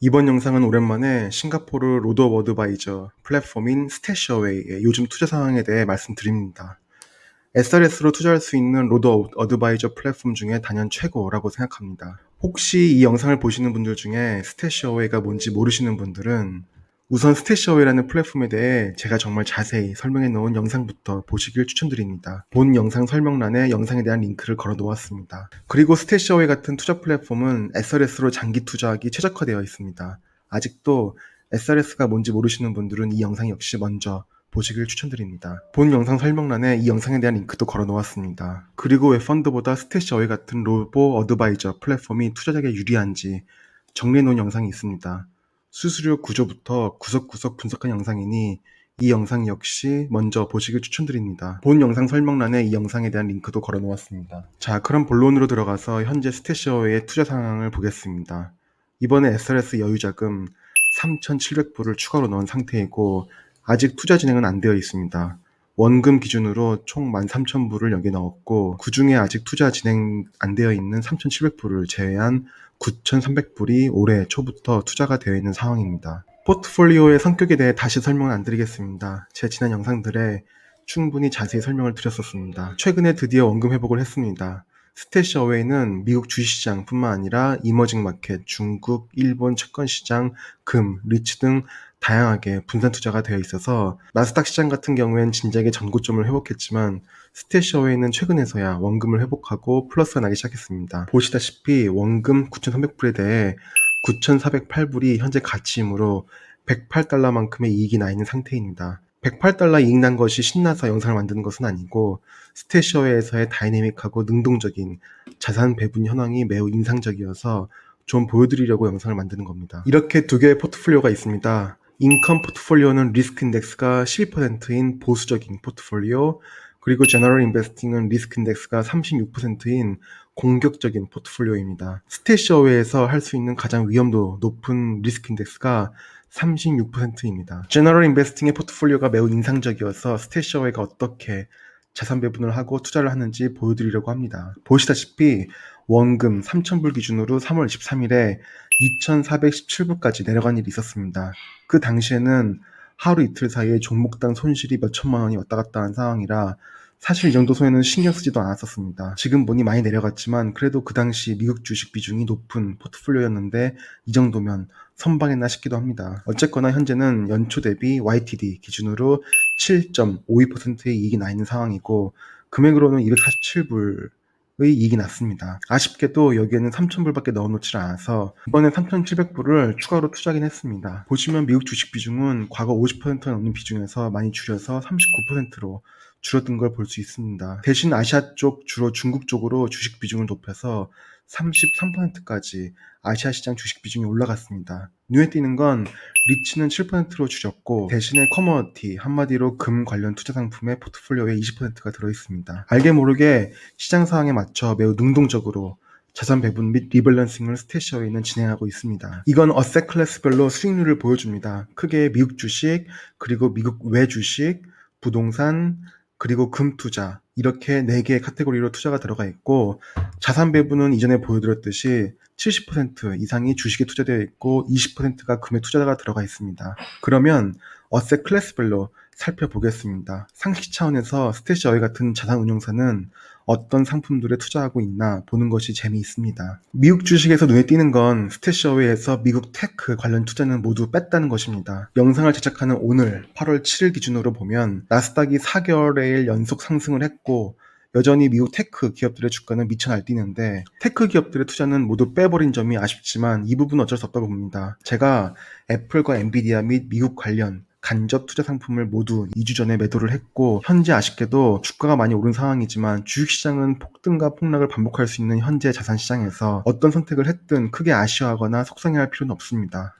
이번 영상은 오랜만에 싱가포르 로더 어드바이저 플랫폼인 스태시어웨이의 요즘 투자 상황에 대해 말씀드립니다. SRS로 투자할 수 있는 로더 어드바이저 플랫폼 중에 단연 최고라고 생각합니다. 혹시 이 영상을 보시는 분들 중에 스태시어웨이가 뭔지 모르시는 분들은 우선 스태시어웨이라는 플랫폼에 대해 제가 정말 자세히 설명해 놓은 영상부터 보시길 추천드립니다. 본 영상 설명란에 영상에 대한 링크를 걸어 놓았습니다. 그리고 스태시어웨이 같은 투자 플랫폼은 SRS로 장기 투자하기 최적화되어 있습니다. 아직도 SRS가 뭔지 모르시는 분들은 이 영상 역시 먼저 보시길 추천드립니다. 본 영상 설명란에 이 영상에 대한 링크도 걸어 놓았습니다. 그리고 왜 펀드보다 스태시어웨이 같은 로보 어드바이저 플랫폼이 투자자에게 유리한지 정리해 놓은 영상이 있습니다. 수수료 구조부터 구석구석 분석한 영상이니 이 영상 역시 먼저 보시길 추천드립니다. 본 영상 설명란에 이 영상에 대한 링크도 걸어 놓았습니다. 자, 그럼 본론으로 들어가서 현재 스태시어웨이의 투자 상황을 보겠습니다. 이번에 SRS 여유자금 3,700불을 추가로 넣은 상태이고 아직 투자 진행은 안 되어 있습니다. 원금 기준으로 총 13,000불을 여기 넣었고 그 중에 아직 투자 진행 안 되어 있는 3,700불을 제외한 9,300불이 올해 초부터 투자가 되어 있는 상황입니다. 포트폴리오의 성격에 대해 다시 설명을 안 드리겠습니다. 제 지난 영상들에 충분히 자세히 설명을 드렸었습니다. 최근에 드디어 원금 회복을 했습니다. 스태시어웨이는 미국 주식시장뿐만 아니라 이머징 마켓, 중국, 일본 채권시장, 금, 리츠 등 다양하게 분산 투자가 되어 있어서 나스닥 시장 같은 경우엔 진작에 전고점을 회복했지만 스태시어웨이는 최근에서야 원금을 회복하고 플러스가 나기 시작했습니다. 보시다시피 원금 9,300불에 대해 9,408불이 현재 가치이므로 108달러만큼의 이익이 나 있는 상태입니다. 108달러 이익 난 것이 신나서 영상을 만드는 것은 아니고 스태시어웨이에서의 다이내믹하고 능동적인 자산 배분 현황이 매우 인상적이어서 좀 보여드리려고 영상을 만드는 겁니다. 이렇게 두 개의 포트폴리오가 있습니다. 인컴 포트폴리오는 리스크 인덱스가 12%인 보수적인 포트폴리오, 그리고 제너럴 인베스팅은 리스크 인덱스가 36%인 공격적인 포트폴리오입니다. 스태시어웨이에서 할 수 있는 가장 위험도 높은 리스크 인덱스가 36%입니다. 제너럴 인베스팅의 포트폴리오가 매우 인상적이어서 스태시어웨이가 어떻게 자산 배분을 하고 투자를 하는지 보여드리려고 합니다. 보시다시피 원금 3,000불 기준으로 3월 23일에 2,417불까지 내려간 일이 있었습니다. 그 당시에는 하루 이틀 사이에 종목당 손실이 몇 천만 원이 왔다 갔다 한 상황이라 사실 이 정도 손해는 신경 쓰지도 않았었습니다. 지금 보니 많이 내려갔지만 그래도 그 당시 미국 주식 비중이 높은 포트폴리오였는데 이 정도면 선방했나 싶기도 합니다. 어쨌거나 현재는 연초 대비 YTD 기준으로 7.52%의 이익이 나 있는 상황이고 금액으로는 247불 의 이익이 났습니다. 아쉽게도 여기에는 3,000불밖에 넣어놓질 않아서 이번에 3,700불을 추가로 투자하긴 했습니다. 보시면 미국 주식 비중은 과거 50%가 넘는 비중에서 많이 줄여서 39%로 줄어든 걸 볼 수 있습니다. 대신 아시아 쪽, 주로 중국 쪽으로 주식 비중을 높여서 33%까지 아시아 시장 주식 비중이 올라갔습니다. 눈에 띄는 건 리츠는 7%로 줄였고 대신에 커머디티, 한마디로 금 관련 투자 상품의 포트폴리오에 20%가 들어있습니다. 알게 모르게 시장 상황에 맞춰 매우 능동적으로 자산 배분 및 리밸런싱을 스태시어웨이는 진행하고 있습니다. 이건 어셋 클래스별로 수익률을 보여줍니다. 크게 미국 주식, 그리고 미국 외 주식, 부동산, 그리고 금 투자 이렇게 4개의 카테고리로 투자가 들어가 있고 자산 배분은 이전에 보여드렸듯이 70% 이상이 주식에 투자되어 있고 20%가 금에 투자가 들어가 있습니다. 그러면 어셋 클래스별로 살펴보겠습니다. 상식 차원에서 스태시어웨이 같은 자산 운용사는 어떤 상품들에 투자하고 있나 보는 것이 재미있습니다. 미국 주식에서 눈에 띄는 건 스태시어웨이에서 미국 테크 관련 투자는 모두 뺐다는 것입니다. 영상을 제작하는 오늘 8월 7일 기준으로 보면 나스닥이 4개월의 연속 상승을 했고 여전히 미국 테크 기업들의 주가는 미쳐 날뛰는데 테크 기업들의 투자는 모두 빼버린 점이 아쉽지만 이 부분은 어쩔 수 없다고 봅니다. 제가 애플과 엔비디아 및 미국 관련 간접 투자 상품을 모두 2주 전에 매도를 했고 현재 아쉽게도 주가가 많이 오른 상황이지만 주식시장은 폭등과 폭락을 반복할 수 있는 현재 자산시장에서 어떤 선택을 했든 크게 아쉬워하거나 속상해할 필요는 없습니다.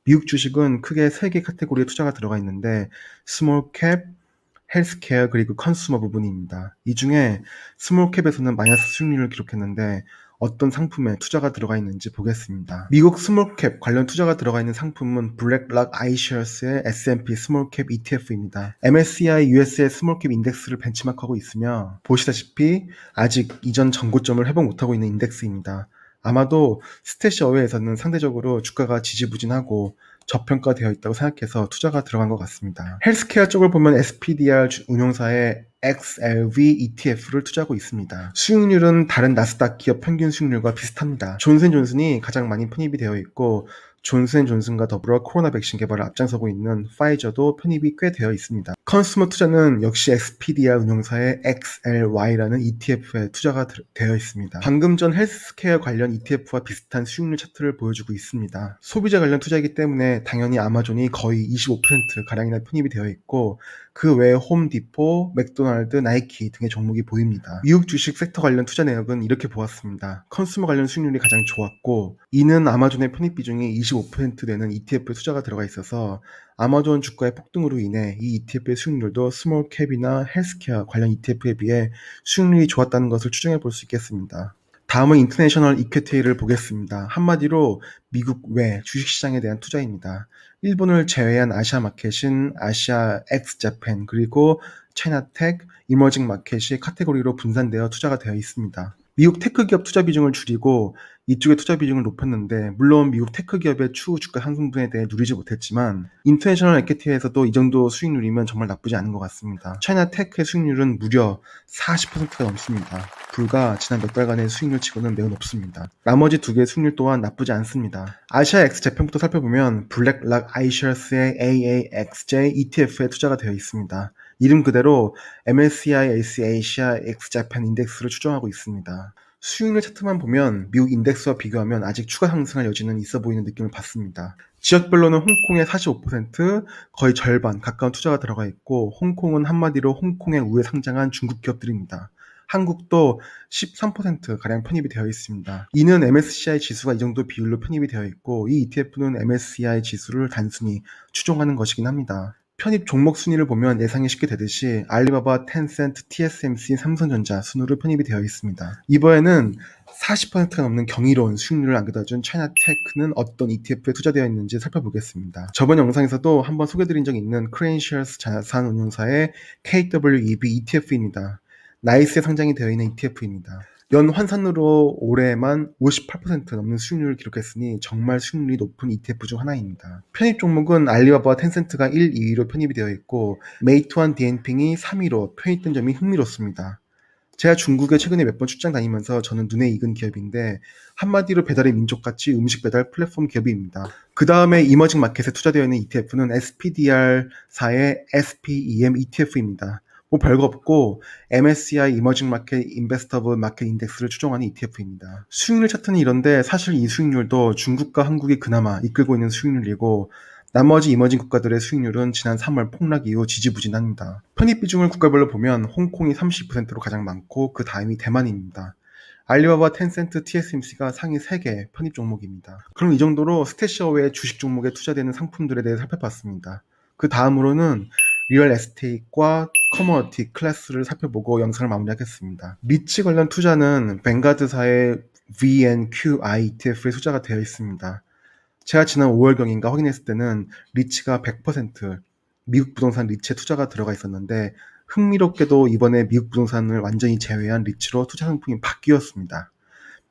미국 주식은 크게 3개 카테고리에 투자가 들어가 있는데 스몰캡, 헬스케어 그리고 컨슈머 부분입니다. 이 중에 스몰캡에서는 마이너스 수익률을 기록했는데 어떤 상품에 투자가 들어가 있는지 보겠습니다. 미국 스몰캡 관련 투자가 들어가 있는 상품은 블랙락 아이셔스의 S&P 스몰캡 ETF입니다. MSCI US의 스몰캡 인덱스를 벤치마크하고 있으며 보시다시피 아직 이전 전고점을 회복 못하고 있는 인덱스입니다. 아마도 스태시어웨이에서는 상대적으로 주가가 지지부진하고 저평가되어 있다고 생각해서 투자가 들어간 것 같습니다. 헬스케어 쪽을 보면 SPDR 운용사의 XLV ETF를 투자하고 있습니다. 수익률은 다른 나스닥 기업 평균 수익률과 비슷합니다. 존슨존슨이 가장 많이 편입이 되어 있고 존슨앤존슨과 더불어 코로나 백신 개발을 앞장서고 있는 파이저도 편입이 꽤 되어 있습니다. 컨슈머 투자는 역시 XPDR 운용사의 XLY라는 ETF에 투자가 되어 있습니다. 방금 전 헬스케어 관련 ETF와 비슷한 수익률 차트를 보여주고 있습니다. 소비자 관련 투자이기 때문에 당연히 아마존이 거의 25%가량이나 편입이 되어 있고 그 외에 홈디포, 맥도날드, 나이키 등의 종목이 보입니다. 미국 주식 섹터 관련 투자 내역은 이렇게 보았습니다. 컨슈머 관련 수익률이 가장 좋았고 이는 아마존의 편입 비중이 25% 되는 ETF에 투자가 들어가 있어서 아마존 주가의 폭등으로 인해 이 ETF의 수익률도 스몰캡이나 헬스케어 관련 ETF에 비해 수익률이 좋았다는 것을 추정해 볼 수 있겠습니다. 다음은 인터내셔널 이퀴티를 보겠습니다. 한마디로 미국 외 주식시장에 대한 투자입니다. 일본을 제외한 아시아 마켓은 아시아 엑스자팬 그리고 차이나텍, 이머징 마켓이 카테고리로 분산되어 투자가 되어 있습니다. 미국 테크 기업 투자 비중을 줄이고 이쪽의 투자 비중을 높였는데 물론 미국 테크 기업의 추후 주가 상승분에 대해 누리지 못했지만 인터내셔널 에퀴티에서도 이 정도 수익률이면 정말 나쁘지 않은 것 같습니다. 차이나테크의 수익률은 무려 40%가 넘습니다. 불과 지난 몇 달간의 수익률 치고는 매우 높습니다. 나머지 두 개의 수익률 또한 나쁘지 않습니다. 아시아 X재팬부터 살펴보면 블랙락 아이셔스의 AAXJ ETF에 투자가 되어 있습니다. 이름 그대로 MSCI AC 아시아 X자팬 인덱스를 추종하고 있습니다. 수익률 차트만 보면 미국 인덱스와 비교하면 아직 추가 상승할 여지는 있어 보이는 느낌을 받습니다. 지역별로는 홍콩의 45%, 거의 절반 가까운 투자가 들어가 있고 홍콩은 한마디로 홍콩의 우에 상장한 중국 기업들입니다. 한국도 13%가량 편입이 되어 있습니다. 이는 MSCI 지수가 이 정도 비율로 편입이 되어 있고 이 ETF는 MSCI 지수를 단순히 추종하는 것이긴 합니다. 편입 종목 순위를 보면 예상이 쉽게 되듯이 알리바바, 텐센트, TSMC, 삼성전자 순으로 편입이 되어 있습니다. 이번에는 40%가 넘는 경이로운 수익률을 안겨다준 차이나테크는 어떤 ETF에 투자되어 있는지 살펴보겠습니다. 저번 영상에서도 한번 소개드린 적이 있는 크레인시어스 자산운용사의 KWEB ETF입니다. 나이스에 상장이 되어 있는 ETF입니다. 연 환산으로 올해만 58% 넘는 수익률을 기록했으니 정말 수익률이 높은 ETF 중 하나입니다. 편입 종목은 알리바바와 텐센트가 1, 2위로 편입이 되어 있고 메이투안 디엔핑이 3위로 편입된 점이 흥미롭습니다. 제가 중국에 최근에 몇 번 출장 다니면서 저는 눈에 익은 기업인데 한마디로 배달의 민족같이 음식 배달 플랫폼 기업입니다. 그 다음에 이머징 마켓에 투자되어 있는 ETF는 SPDR사의 SPEM ETF입니다. 뭐 별거 없고 MSCI 이머징 마켓 인베스터블 마켓 인덱스를 추종하는 ETF입니다. 수익률 차트는 이런데 사실 이 수익률도 중국과 한국이 그나마 이끌고 있는 수익률이고 나머지 이머징 국가들의 수익률은 지난 3월 폭락 이후 지지부진합니다. 편입 비중을 국가별로 보면 홍콩이 30%로 가장 많고 그 다음이 대만입니다. 알리바바, 텐센트, TSMC가 상위 3개 편입 종목입니다. 그럼 이 정도로 스태시어웨이 주식 종목에 투자되는 상품들에 대해 살펴봤습니다. 그 다음으로는 리얼 에스테이트과 커머니티 클래스를 살펴보고 영상을 마무리하겠습니다. 리츠 관련 투자는 뱅가드사의 VNQI ETF에 투자가 되어 있습니다. 제가 지난 5월경인가 확인했을 때는 리츠가 100% 미국 부동산 리츠에 투자가 들어가 있었는데 흥미롭게도 이번에 미국 부동산을 완전히 제외한 리츠로 투자 상품이 바뀌었습니다.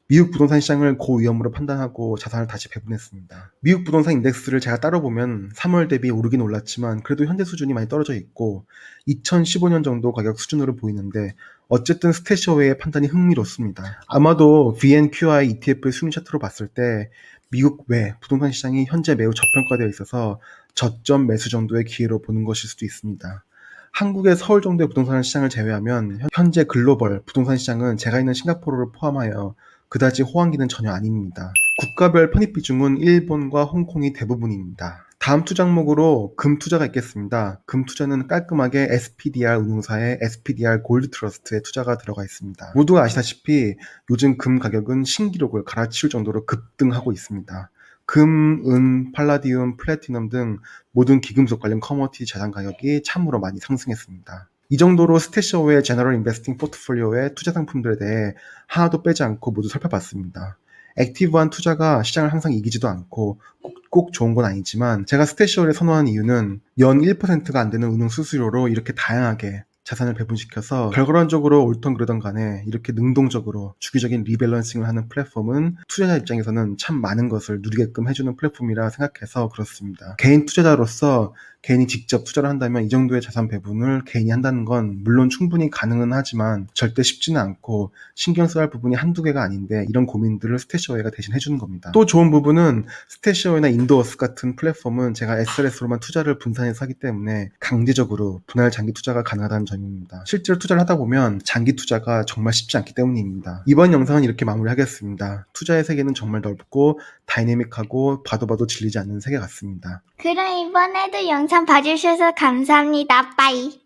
미국 부동산 시장을 고위험으로 판단하고 자산을 다시 배분했습니다. 미국 부동산 인덱스를 제가 따로 보면 3월 대비 오르긴 올랐지만 그래도 현재 수준이 많이 떨어져 있고 2015년 정도 가격 수준으로 보이는데 어쨌든 스태시어웨이의 판단이 흥미롭습니다. 아마도 VNQI ETF의 수익 차트로 봤을 때 미국 외 부동산 시장이 현재 매우 저평가되어 있어서 저점 매수 정도의 기회로 보는 것일 수도 있습니다. 한국의 서울 정도의 부동산 시장을 제외하면 현재 글로벌 부동산 시장은 제가 있는 싱가포르를 포함하여 그다지 호황기는 전혀 아닙니다. 국가별 편입 비중은 일본과 홍콩이 대부분입니다. 다음 투자 항목으로 금 투자가 있겠습니다. 금 투자는 깔끔하게 SPDR 운용사의 SPDR 골드 트러스트에 투자가 들어가 있습니다. 모두가 아시다시피 요즘 금 가격은 신기록을 갈아치울 정도로 급등하고 있습니다. 금, 은, 팔라디움, 플래티넘 등 모든 귀금속 관련 커머디티 자산 가격이 참으로 많이 상승했습니다. 이 정도로 스태시어웨이 제너럴 인베스팅 포트폴리오의 투자 상품들에 대해 하나도 빼지 않고 모두 살펴봤습니다. 액티브한 투자가 시장을 항상 이기지도 않고 꼭 좋은 건 아니지만 제가 스태시어웨이를 선호하는 이유는 연 1%가 안 되는 운용 수수료로 이렇게 다양하게 자산을 배분시켜서 결과론적으로 옳던 그르던 간에 이렇게 능동적으로 주기적인 리밸런싱을 하는 플랫폼은 투자자 입장에서는 참 많은 것을 누리게끔 해주는 플랫폼이라 생각해서 그렇습니다. 개인 투자자로서 개인이 직접 투자를 한다면 이 정도의 자산 배분을 개인이 한다는 건 물론 충분히 가능은 하지만 절대 쉽지는 않고 신경 써야 할 부분이 한두 개가 아닌데 이런 고민들을 스태시어웨이가 대신 해주는 겁니다. 또 좋은 부분은 스태시어웨이나 인도어스 같은 플랫폼은 제가 SRS로만 투자를 분산해서 하기 때문에 강제적으로 분할 장기 투자가 가능하다는 점입니다. 실제로 투자를 하다 보면 장기 투자가 정말 쉽지 않기 때문입니다. 이번 영상은 이렇게 마무리하겠습니다. 투자의 세계는 정말 넓고 다이내믹하고 봐도 질리지 않는 세계 같습니다. 그럼 이번에도 영상 봐주셔서 감사합니다. 빠이.